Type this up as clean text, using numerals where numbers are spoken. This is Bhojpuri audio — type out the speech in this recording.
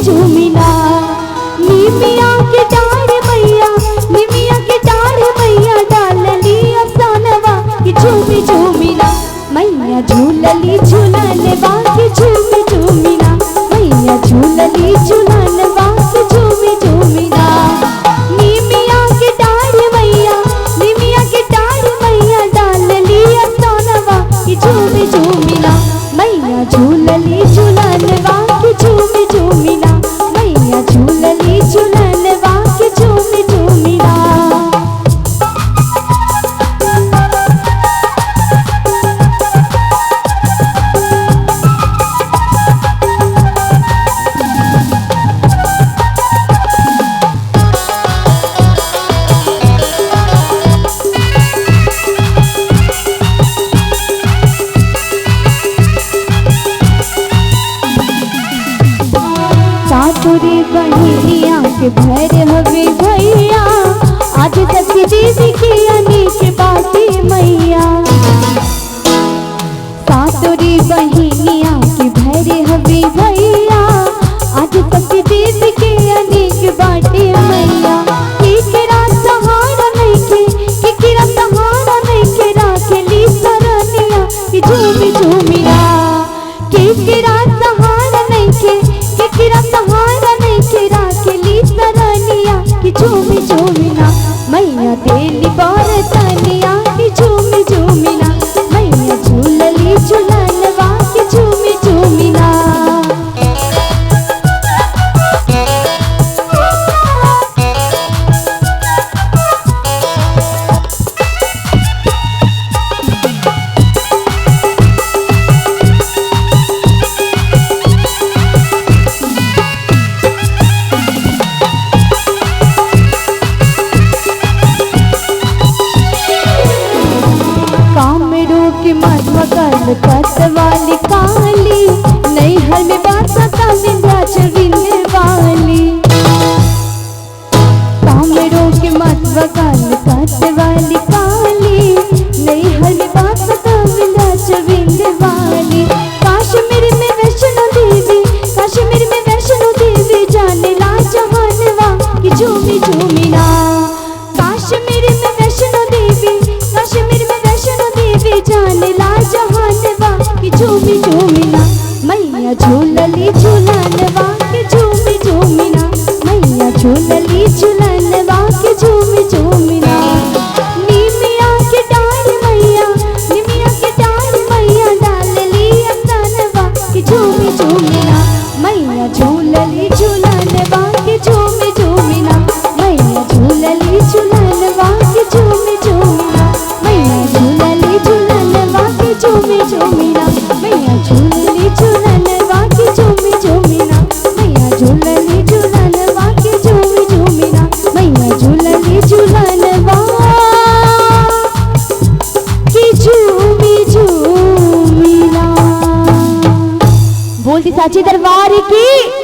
झूमिना निमिया के डाढ़ मैया, निमिया के डाढ़ मैया डालली अफसानवा कि झूमी झूमिना मैया झूलली झूलनवा कि झूमी झूमिना मैया झूलली झूलनवा कि झूमी झूमिना। निमिया के डाढ़ मैया, निमिया के डाढ़ मैया डालली अफसानवा कि झूमी झूमिना मैया झूलली झूलनवा कि झूमी झूमिना मैया झूलली झूलनवा कि झूमी झूमिना। सासुरी बहिनिया के भर हवे भैया, आज तक दीदी की अनेक बातें मैया। सासुरी बहिनिया के भर हवे भैया, आज तक दीदी की अनेक बातें मैया। केकरा सहारा नहीं के, केकरा सहारा नहीं के राखली सरनिया कि झूमी झूमिना। केकरा सहारा नहीं के, केकरा सहारा नहीं के राखली सरनिया कि झूमी झूमिना मैया देली बरतनिया कि झूमी झूमिना मैया झूलली झूलनवा कि झूमी झूमिना। कत वाली काली नैहर में बासा का विंध्याचल विंध्य वाली। कामरों के मतवा काल कत वाली काली नैहर में बासा का विंध्याचल विंध्य वाली। कश्मीर में वैष्णो देवी, कश्मीर में वैष्णो देवी जाने ला जहानवा कि झूमी झूमिना। कश्मीर में वैष्णो देवी, कश्मीर में वैष्णो देवी जाने ला जहानवा कि झूमी झूमिना मैया झूलली झूलनवा कि झूमी झूमिना मैया झूलली झूलनवा कि झूमी झूमिना। निमिया के डाढ़ मैया, निमिया के डाढ़ मैया डालली अफसानवा कि झूमी झूमिना मैया झूलली झूलनवा कि झूमी झूमिना मैया झूलली झूलनवा कि झूमी झूमिना मैया झूलली झूलनवा कि झूमी झूमिना मैया झूलली झूलनवा कि झूमी झूमिना मैया झूलली झूलनवा कि झूमी झूमिना मैया झूलली झूलनवा कि झूमी झूमिना। बोलती साची दरबार की।